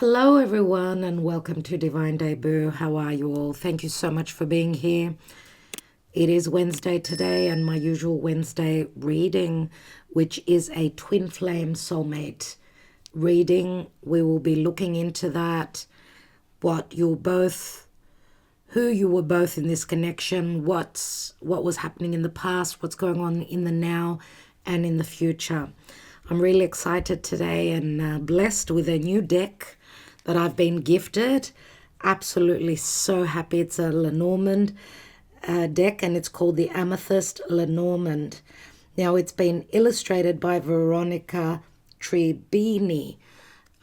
Hello, everyone, and welcome to Divine Debut. How are you all? Thank you so much for being here. It is Wednesday today, and my usual Wednesday reading, which is a twin flame soulmate reading. We will be looking into that, who you were both in this connection, what was happening in the past, what's going on in the now and in the future. I'm really excited today and blessed with a new deck that I've been gifted. Absolutely so happy. It's a Lenormand deck, and it's called the Amethyst Lenormand. Now, it's been illustrated by Veronica Trebini.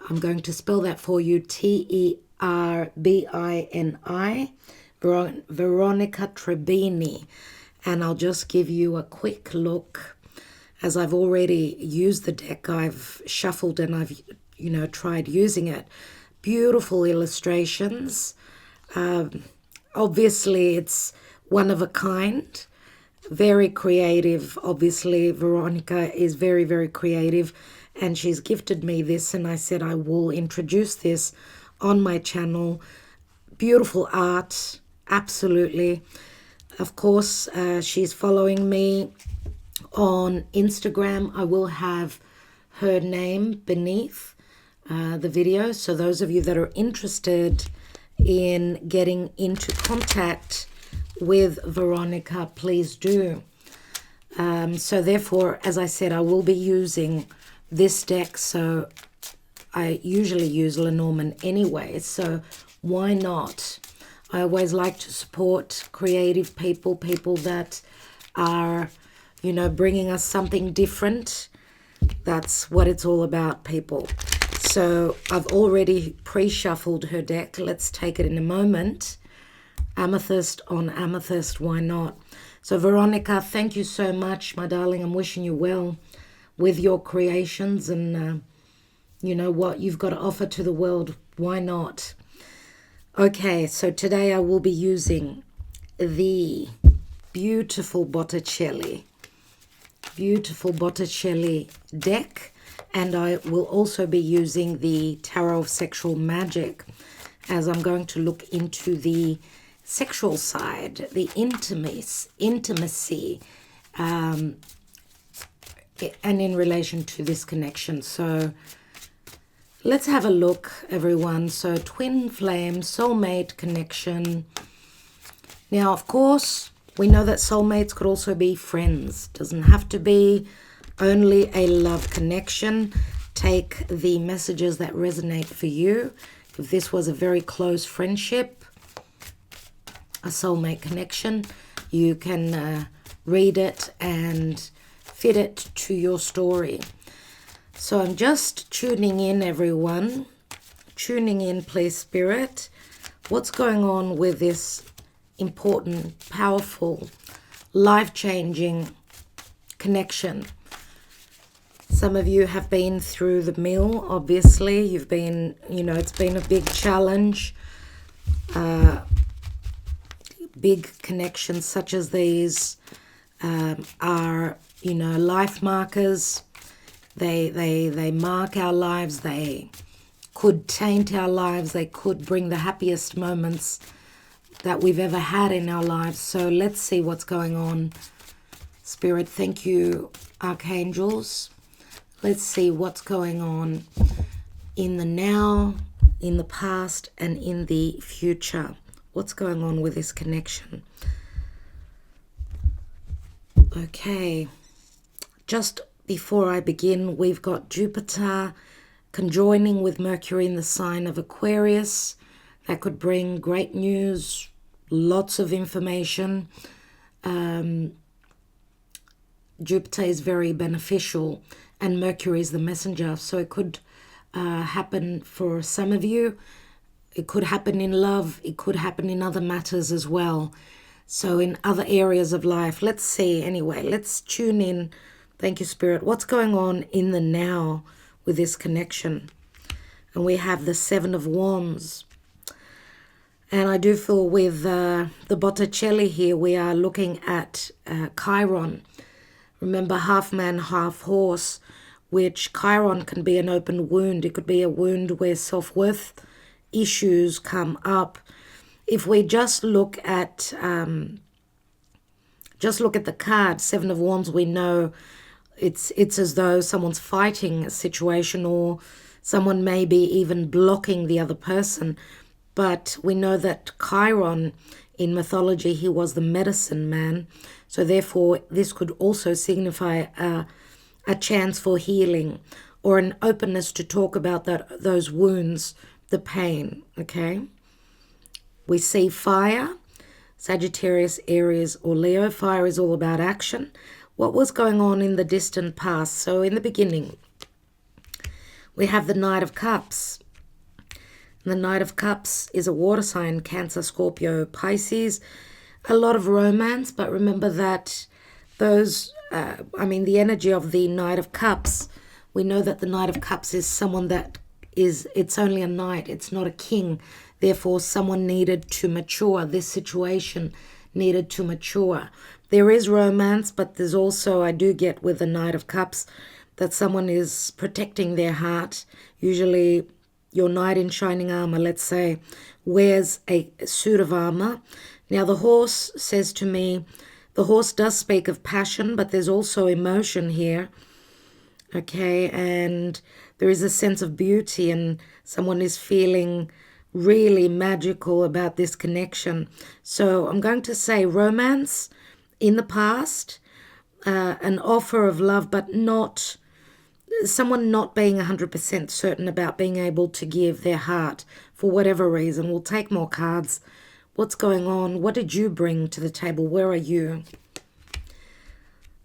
I'm going to spell that for you, T-E-R-B-I-N-I, Veronica Trebini. And I'll just give you a quick look. As I've already used the deck, I've shuffled and I've, tried using it. Beautiful illustrations. Obviously, it's one of a kind. Very creative. Obviously, Veronica is very, very creative. And she's gifted me this, and I said I will introduce this on my channel. Beautiful art. Absolutely. Of course, she's following me on Instagram. I will have her name beneath the video, so those of you that are interested in getting into contact with Veronica, please do. So therefore, as I said, I will be using this deck. So I usually use Lenormand anyway, so why not? I always like to support creative people that are bringing us something different. That's what it's all about, people. So I've already pre-shuffled her deck. Let's take it in a moment. Amethyst on amethyst, why not? So Veronica, thank you so much, my darling. I'm wishing you well with your creations and what you've got to offer to the world. Why not? Okay, so today I will be using the beautiful Botticelli deck, and I will also be using the Tarot of Sexual Magic, as I'm going to look into the sexual side, the intimacy, and in relation to this connection. So let's have a look, everyone. So twin flame, soulmate connection. Now, of course, we know that soulmates could also be friends. Doesn't have to be only a love connection. Take the messages that resonate for you. If this was a very close friendship, a soulmate connection, you can read it and fit it to your story. So I'm just tuning in, everyone. Tuning in, please, Spirit. What's going on with this important, powerful, life-changing connection? Some of you have been through the mill, obviously. You've been, it's been a big challenge. Big connections such as these are, life markers. They mark our lives. They could taint our lives. They could bring the happiest moments that we've ever had in our lives. So let's see what's going on. Spirit, thank you, archangels. Let's see what's going on in the now, in the past, and in the future. What's going on with this connection? Okay. Just before I begin, we've got Jupiter conjoining with Mercury in the sign of Aquarius. That could bring great news, lots of information. Jupiter is very beneficial, and Mercury is the messenger. So it could happen for some of you. It could happen in love. It could happen in other matters as well. So in other areas of life. Let's see. Anyway, let's tune in. Thank you, Spirit. What's going on in the now with this connection? And we have the Seven of Wands. And I do feel with the Botticelli here, we are looking at Chiron. Remember, half man, half horse. which Chiron can be an open wound. It could be a wound where self-worth issues come up. If we just look at the card, Seven of Wands, we know it's as though someone's fighting a situation, or someone may be even blocking the other person. But we know that Chiron, in mythology, he was the medicine man. So therefore, this could also signify a chance for healing, or an openness to talk about those wounds, the pain, okay? We see fire, Sagittarius, Aries, or Leo. Fire is all about action. What was going on in the distant past? So in the beginning, we have the Knight of Cups. And the Knight of Cups is a water sign, Cancer, Scorpio, Pisces. A lot of romance, but remember that the energy of the Knight of Cups, we know that the Knight of Cups is someone that it's only a knight, it's not a king. Therefore, someone needed to mature. This situation needed to mature. There is romance, but there's also, I do get with the Knight of Cups, that someone is protecting their heart. Usually, your knight in shining armor, let's say, wears a suit of armor. Now, the horse says to me, the horse does speak of passion, but there's also emotion here. Okay, and there is a sense of beauty, and someone is feeling really magical about this connection. So I'm going to say romance in the past, an offer of love, but not someone not being 100% certain about being able to give their heart for whatever reason. We'll take more cards. What's going on? What did you bring to the table? Where are you?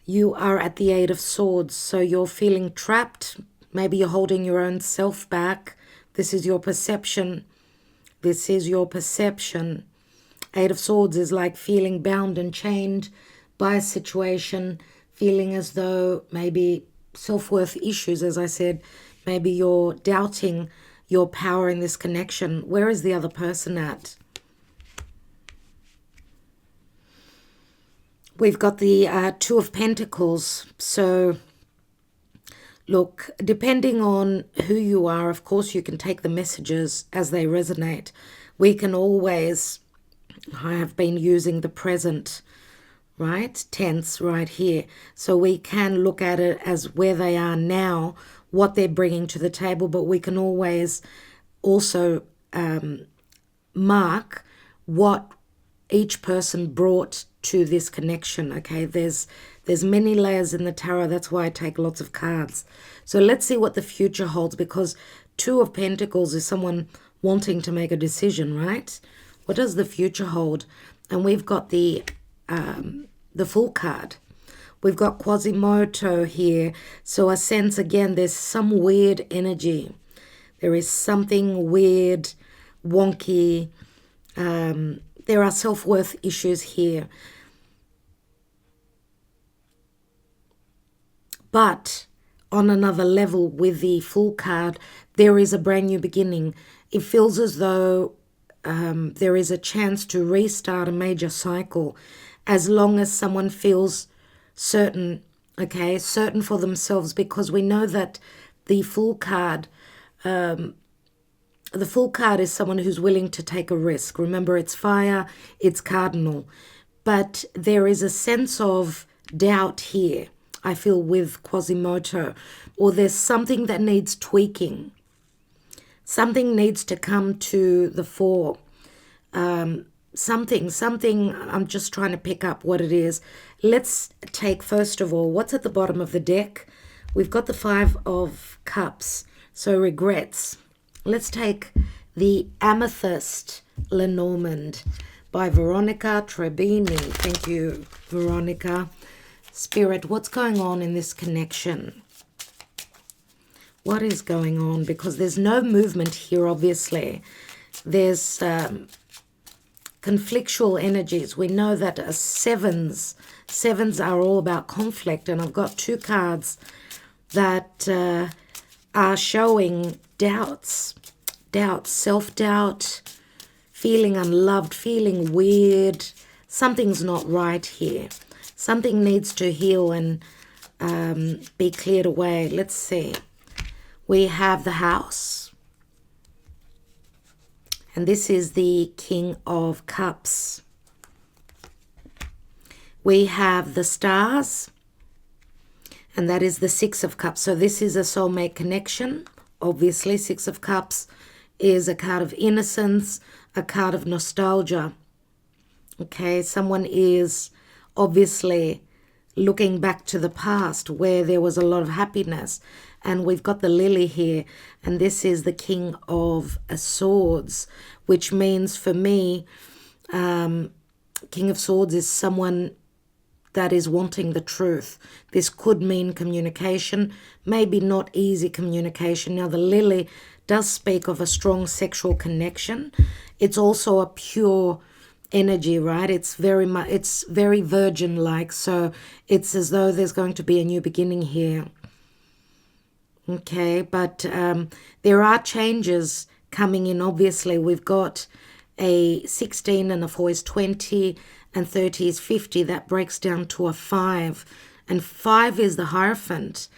You are at the Eight of Swords, so you're feeling trapped. Maybe you're holding your own self back. This is your perception. This is your perception. Eight of Swords is like feeling bound and chained by a situation, feeling as though maybe self-worth issues, as I said, maybe you're doubting your power in this connection. Where is the other person at? We've got the Two of Pentacles. So, look, depending on who you are, of course, you can take the messages as they resonate. We can always, I have been using the present, right, tense right here. So we can look at it as where they are now, what they're bringing to the table, but we can always also mark what each person brought to this connection. Okay, there's many layers in the tarot. That's why I take lots of cards. So let's see what the future holds, because Two of Pentacles is someone wanting to make a decision, right? What does the future hold? And we've got the Fool card. We've got Quasimodo here. So I sense again there's some weird energy. There is something weird, wonky. There are self-worth issues here. But on another level with the Fool card, there is a brand new beginning. It feels as though there is a chance to restart a major cycle, as long as someone feels certain, okay, certain for themselves, because we know that the Fool card, is someone who's willing to take a risk. Remember, it's fire, it's cardinal. But there is a sense of doubt here, I feel, with Quasimodo, or there's something that needs tweaking. Something needs to come to the fore. Something, I'm just trying to pick up what it is. Let's take, first of all, what's at the bottom of the deck? We've got the Five of Cups, so regrets. Let's take the Amethyst Lenormand by Veronica Trebini. Thank you, Veronica. Spirit, what's going on in this connection? What is going on? Because there's no movement here, obviously. There's conflictual energies. We know that sevens are all about conflict, and I've got two cards that are showing doubts, self-doubt, feeling unloved, feeling weird. Something's not right here. Something needs to heal, and be cleared away. Let's see. We have the House. And this is the King of Cups. We have the Stars. And that is the Six of Cups. So this is a soulmate connection. Obviously, Six of Cups is a card of innocence, a card of nostalgia. Okay, someone is obviously looking back to the past where there was a lot of happiness. And we've got the Lily here. And this is the King of Swords, which means for me, King of Swords is someone that is wanting the truth. This could mean communication, maybe not easy communication. Now, the Lily does speak of a strong sexual connection. It's also a pure energy, right? It's very virgin-like, so it's as though there's going to be a new beginning here. Okay, but there are changes coming in. Obviously, we've got a 16 and a 4 is 20, and 30 is 50. That breaks down to a 5. And 5 is the Hierophant,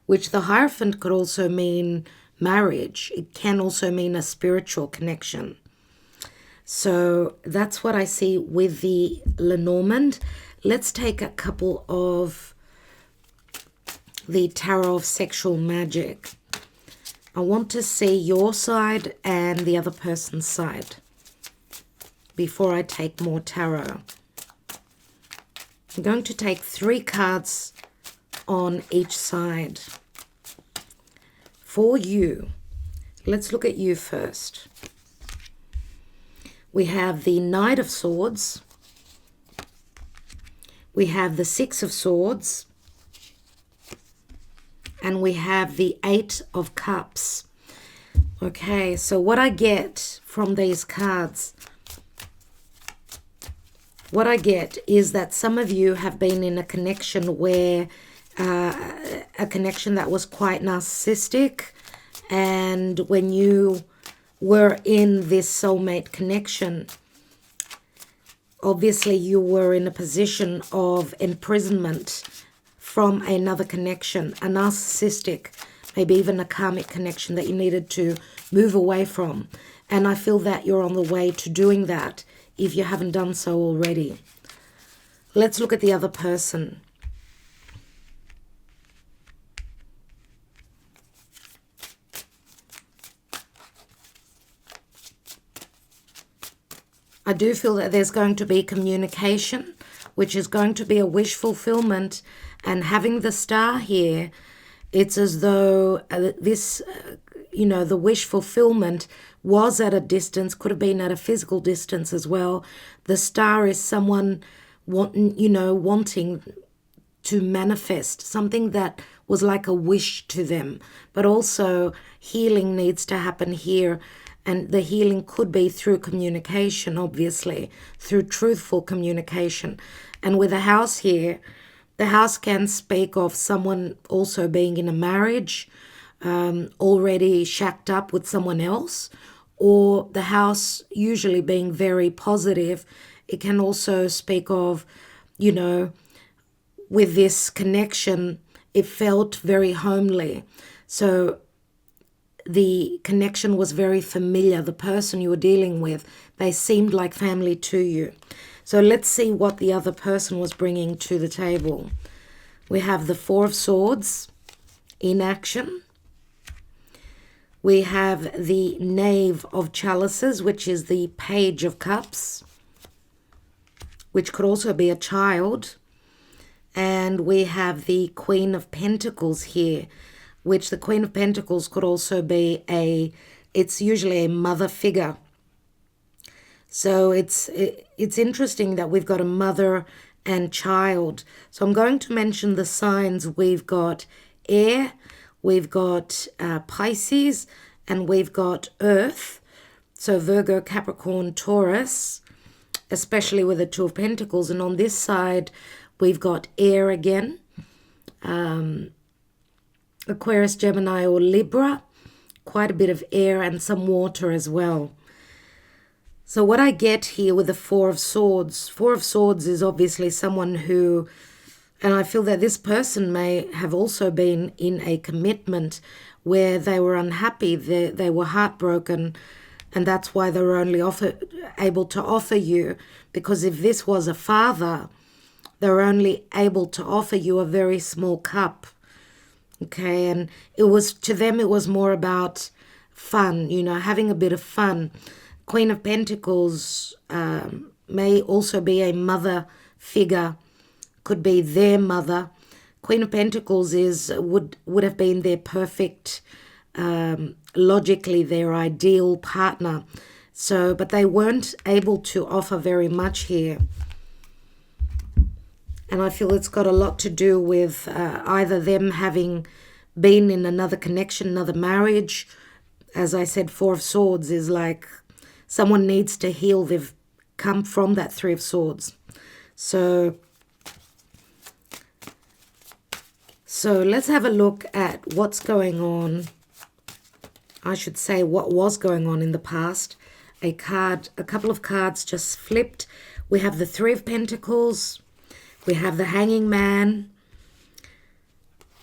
which the Hierophant could also mean marriage. It can also mean a spiritual connection. So that's what I see with the Lenormand. Let's take a couple of the Tarot of Sexual Magic. I want to see your side and the other person's side before I take more tarot. I'm going to take 3 cards on each side. For you, let's look at you first. We have the Knight of Swords. We have the Six of Swords. And we have the 8 of Cups. Okay, so what I get from these cards, what I get is that some of you have been in a connection where, a connection that was quite narcissistic. And when you were in this soulmate connection, obviously you were in a position of imprisonment from another connection, a narcissistic, maybe even a karmic connection that you needed to move away from. And I feel that you're on the way to doing that if you haven't done so already. Let's look at the other person. I do feel that there's going to be communication, which is going to be a wish fulfillment. And having the Star here, it's as though the wish fulfillment was at a distance, could have been at a physical distance as well. The Star is someone wanting to manifest something that was like a wish to them. But also healing needs to happen here. And the healing could be through communication, obviously, through truthful communication. And with a House here, the House can speak of someone also being in a marriage, already shacked up with someone else, or the House usually being very positive. It can also speak of, with this connection, it felt very homely. So the connection was very familiar. The person you were dealing with, they seemed like family to you. So let's see what the other person was bringing to the table. We have the 4 of Swords in action. We have the Knave of Chalices, which is the Page of Cups, which could also be a child. And we have the Queen of Pentacles here, which the Queen of Pentacles could also be it's usually a mother figure. So it's interesting that we've got a mother and child. So I'm going to mention the signs. We've got air, we've got Pisces, and we've got earth. So Virgo, Capricorn, Taurus, especially with the 2 of Pentacles. And on this side, we've got air again. Aquarius, Gemini, or Libra. Quite a bit of air and some water as well. So what I get here with the 4 of Swords, 4 of Swords is obviously someone who And I feel that this person may have also been in a commitment where they were unhappy, they were heartbroken, and that's why they were only able to offer you. Because if this was a father, they were only able to offer you a very small cup. Okay, and it was, to them, it was more about fun, you know, having a bit of fun. Queen of Pentacles may also be a mother figure, could be their mother. Queen of Pentacles would have been their perfect, logically their ideal partner. So, but they weren't able to offer very much here. And I feel it's got a lot to do with either them having been in another connection, another marriage. As I said, Four of Swords is like someone needs to heal. They've come from that Three of Swords. So let's have a look at what's going on. I should say what was going on in the past. A couple of cards just flipped. We have the Three of Pentacles. We have the Hanging Man.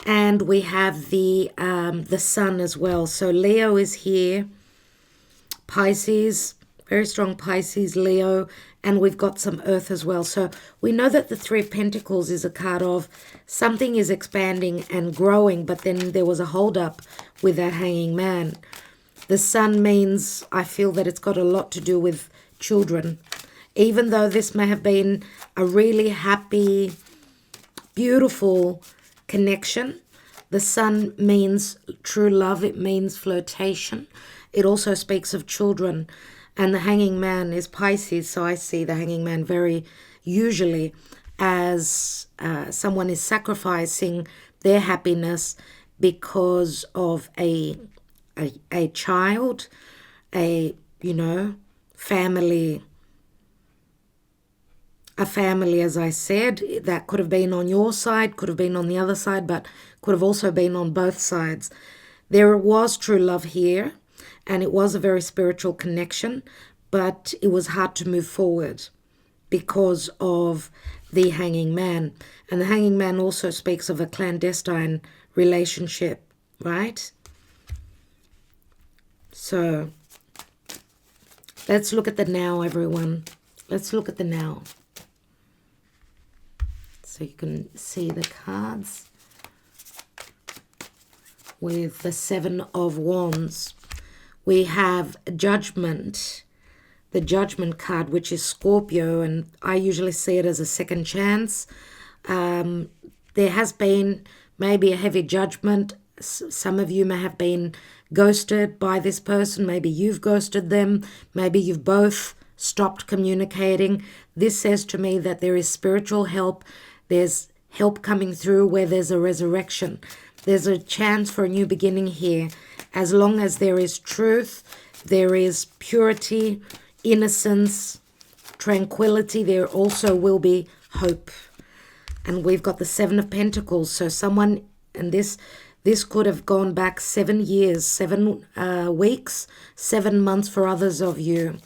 And we have the Sun as well. So Leo is here. Pisces, very strong Pisces, Leo. And we've got some Earth as well. So we know that the Three of Pentacles is a card of something is expanding and growing, but then there was a hold-up with that Hanging Man. The Sun means, I feel that it's got a lot to do with children. Even though this may have been a really happy, beautiful connection, the Sun means true love. It means flirtation. It also speaks of children. And the Hanging Man is Pisces, so I see the Hanging Man very usually as someone is sacrificing their happiness because of a child, family. A family, as I said, that could have been on your side, could have been on the other side, but could have also been on both sides. There was true love here, and it was a very spiritual connection, but it was hard to move forward because of the Hanging Man. And the Hanging Man also speaks of a clandestine relationship, right? So let's look at the now, everyone. Let's look at the now. So you can see the cards with the Seven of Wands. We have Judgment, the Judgment card, which is Scorpio, and I usually see it as a second chance. There has been maybe a heavy judgment. Some of you may have been ghosted by this person. Maybe you've ghosted them. Maybe you've both stopped communicating. This says to me that there is spiritual help. There's help coming through where there's a resurrection. There's a chance for a new beginning here. As long as there is truth, there is purity, innocence, tranquility, there also will be hope. And we've got the Seven of Pentacles. So someone, and this could have gone back 7 years, 7 weeks, 7 months for others of you.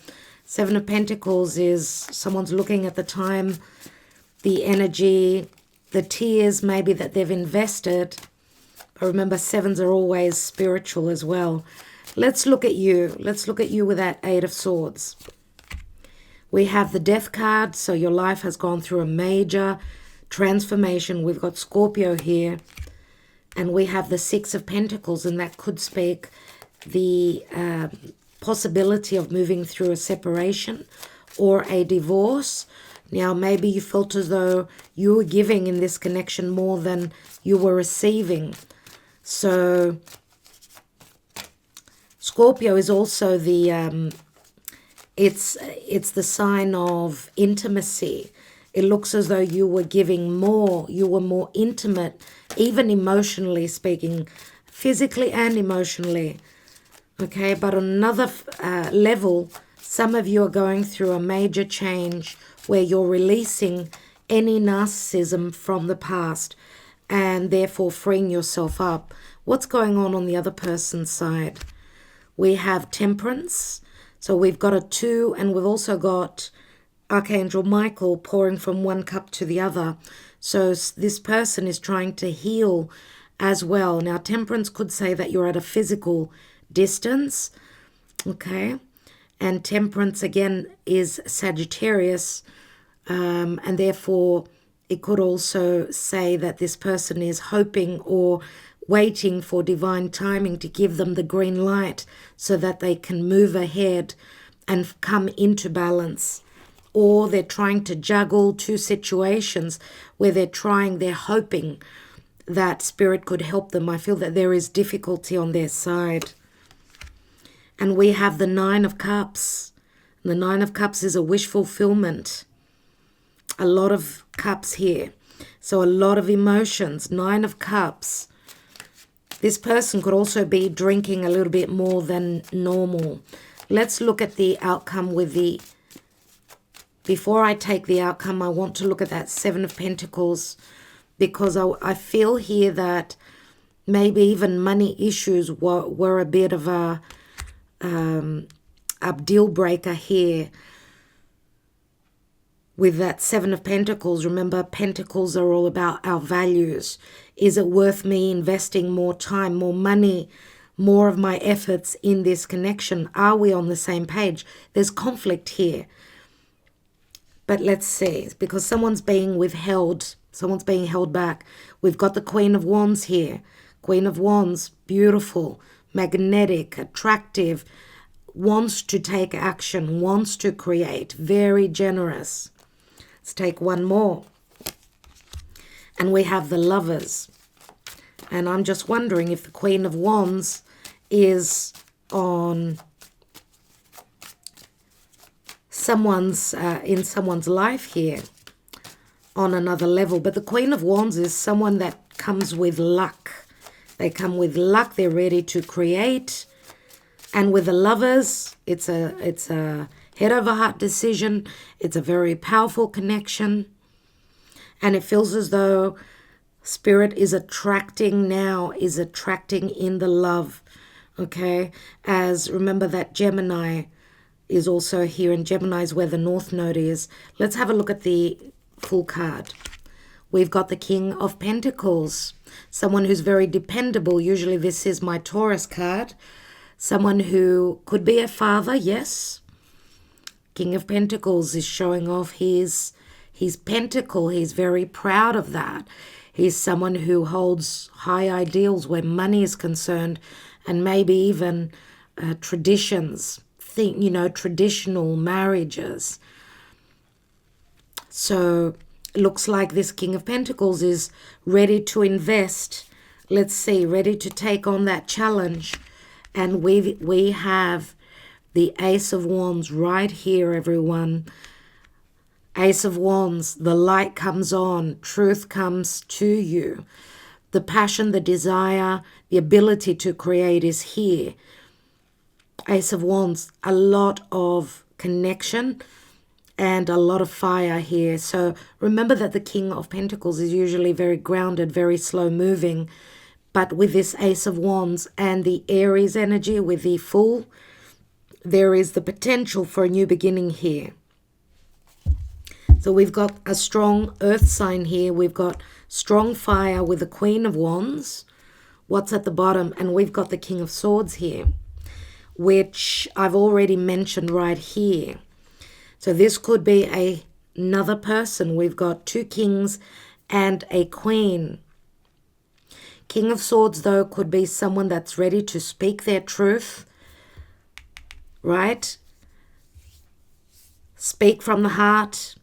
Seven of Pentacles is someone's looking at the time, the energy, the tears maybe that they've invested. But remember, sevens are always spiritual as well. Let's look at you. Let's look at you with that Eight of Swords. We have the Death card, so your life has gone through a major transformation. We've got Scorpio here. And we have the Six of Pentacles, and that could speak the possibility of moving through a separation or a divorce. Now, maybe you felt as though you were giving in this connection more than you were receiving. So, Scorpio is also the, it's the sign of intimacy. It looks as though you were giving more, you were more intimate, even emotionally speaking, physically and emotionally. Okay, but on another level, some of you are going through a major change where you're releasing any narcissism from the past and therefore freeing yourself up. What's going on the other person's side? We have Temperance. So we've got a 2, and we've also got Archangel Michael pouring from one cup to the other. So this person is trying to heal as well. Now, Temperance could say that you're at a physical distance, okay? And Temperance, again, is Sagittarius, and therefore it could also say that this person is hoping or waiting for divine timing to give them the green light so that they can move ahead and come into balance. Or they're trying to juggle two situations where they're hoping that Spirit could help them. I feel that there is difficulty on their side. And we have the Nine of Cups. The Nine of Cups is a wish fulfillment. A lot of cups here. So a lot of emotions. Nine of Cups. This person could also be drinking a little bit more than normal. Let's look at the outcome with the... Before I take the outcome, I want to look at that Seven of Pentacles, because I feel here that maybe even money issues were a bit of a deal breaker here. With that Seven of Pentacles, remember, Pentacles are all about our values. Is it worth me investing more time, more money, more of my efforts in this connection? Are we on the same page? There's conflict here. But let's see, because someone's being withheld, someone's being held back. We've got the Queen of Wands here. Queen of Wands, beautiful, magnetic, attractive, wants to take action, wants to create, very generous. Let's take one more. And we have the Lovers. And I'm just wondering if the Queen of Wands is on in someone's life here on another level. But the Queen of Wands is someone that comes with luck. They come with luck. They're ready to create. And with the Lovers, it's a head over heart decision. It's a very powerful connection. And it feels as though Spirit is attracting now, is attracting in the love. Okay? As remember that Gemini is also here, and Gemini is where the North Node is. Let's have a look at the full card. We've got the King of Pentacles, someone who's very dependable. Usually this is my Taurus card. Someone who could be a father, yes. King of Pentacles is showing off his pentacle. He's very proud of that. He's someone who holds high ideals where money is concerned, and maybe even traditions. Traditional marriages. So it looks like this King of Pentacles is ready to invest. Let's see, ready to take on that challenge. And we have the Ace of Wands right here, everyone. Ace of Wands, the light comes on, truth comes to you. The passion, the desire, the ability to create is here. Ace of Wands, a lot of connection and a lot of fire here. So remember that the King of Pentacles is usually very grounded, very slow moving. But with this Ace of Wands and the Aries energy with the Fool, there is the potential for a new beginning here. So we've got a strong earth sign here. We've got strong fire with the Queen of Wands. What's at the bottom? And we've got the King of Swords here, which I've already mentioned right here. So this could be another person. We've got two kings and a queen. King of Swords, though, could be someone that's ready to speak their truth, right? Speak from the heart.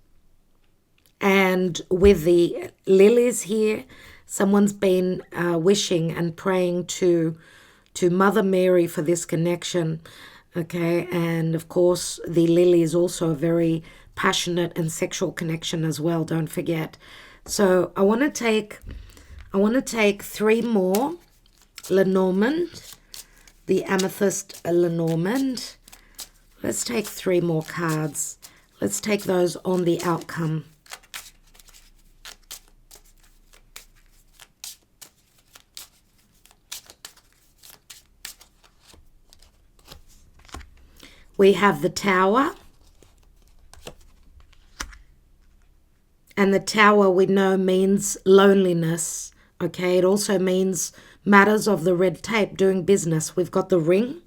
And with the lilies here, someone's been wishing and praying to Mother Mary for this connection, okay? And of course, the lily is also a very passionate and sexual connection as well, don't forget. So I want to take three more Lenormand, the Amethyst Lenormand. Let's take three more cards. Let's take those on the outcome. We have the Tower And the Tower we know means loneliness. Okay, it also means matters of the red tape, doing business. We've got the Ring.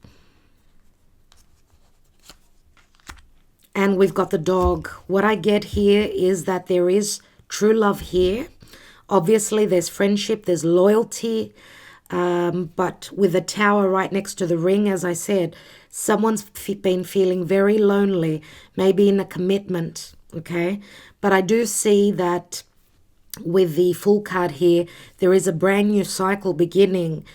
And we've got the dog. What I get here is that there is true love here. Obviously, there's friendship, there's loyalty. But with the Tower right next to the Ring, as I said, someone's been feeling very lonely, maybe in a commitment, okay? But I do see that with the Fool card here, there is a brand new cycle beginning.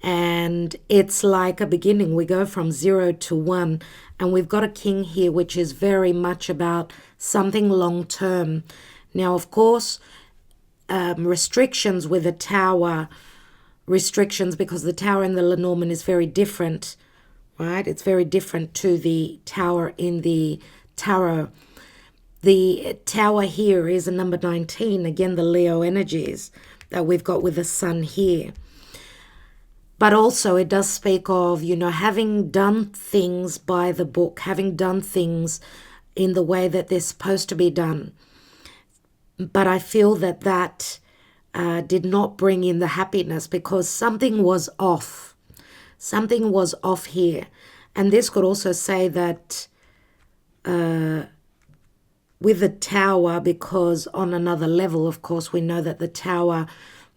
And it's like a beginning. We go from 0 to 1. And we've got a King here, which is very much about something long term. Now, of course, restrictions with the Tower, restrictions because the Tower in the Lenormand is very different, right? It's very different to the Tower in the Tarot. The Tower here is a number 19, again, the Leo energies that we've got with the Sun here. But also it does speak of, you know, having done things by the book, having done things in the way that they're supposed to be done. But I feel that that did not bring in the happiness because something was off. Something was off here. And this could also say that with the Tower, because on another level, of course, we know that the Tower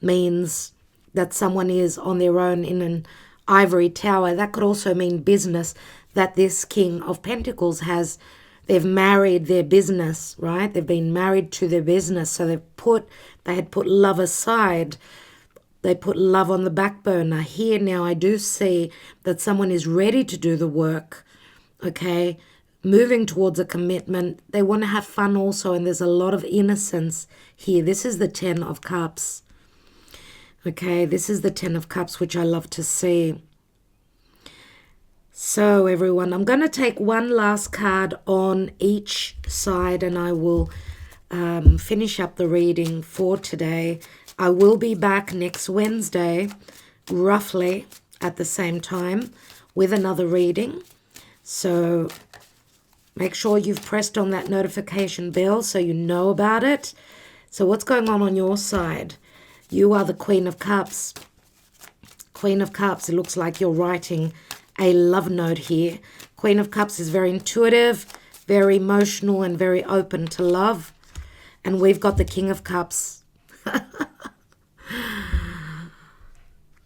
means that someone is on their own in an ivory tower. That could also mean business, that this King of Pentacles has, they've married their business, right? They've been married to their business. So they had put love aside. They put love on the back burner. Here now I do see that someone is ready to do the work, okay? Moving towards a commitment. They want to have fun also, and there's a lot of innocence here. This is the 10 of Cups. Okay, this is the 10 of Cups, which I love to see. So, everyone, I'm going to take one last card on each side, and I will finish up the reading for today. I will be back next Wednesday, roughly at the same time, with another reading. So, make sure you've pressed on that notification bell so you know about it. So, what's going on your side? You are the Queen of Cups. Queen of Cups, it looks like you're writing a love note here. Queen of Cups is very intuitive, very emotional, and very open to love. And we've got the King of Cups.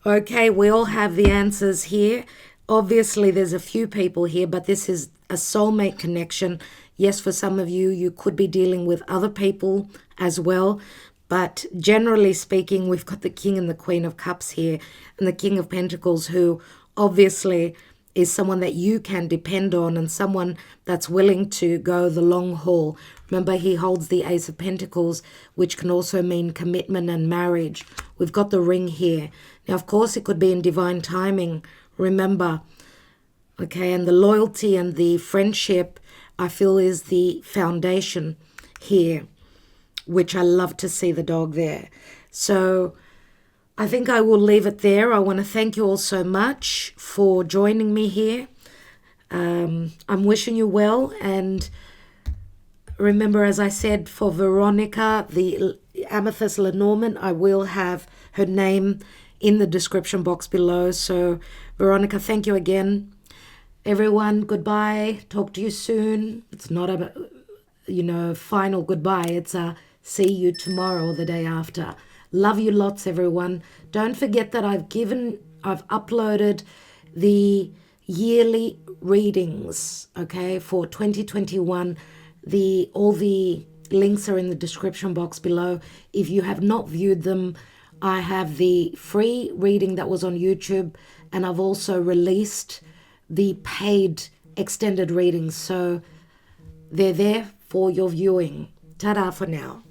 Okay, we all have the answers here. Obviously, there's a few people here, but this is a soulmate connection. Yes, for some of you, you could be dealing with other people as well. But generally speaking, we've got the King and the Queen of Cups here, and the King of Pentacles, who obviously is someone that you can depend on and someone that's willing to go the long haul. Remember, he holds the Ace of Pentacles, which can also mean commitment and marriage. We've got the Ring here. Now, of course, it could be in divine timing. Remember, okay, and the loyalty and the friendship, I feel, is the foundation here, which I love to see the dog there. So I think I will leave it there. I want to thank you all so much for joining me here. I'm wishing you well. And remember, as I said, for Veronica, the Amethyst Lenormand, I will have her name in the description box below. So Veronica, thank you again. Everyone, goodbye. Talk to you soon. It's not a, final goodbye. It's a see you tomorrow or the day after. Love you lots, everyone. Don't forget that I've uploaded the yearly readings, okay, for 2021. All the links are in the description box below. If you have not viewed them, I have the free reading that was on YouTube, and I've also released the paid extended readings. So they're there for your viewing. Ta-da for now.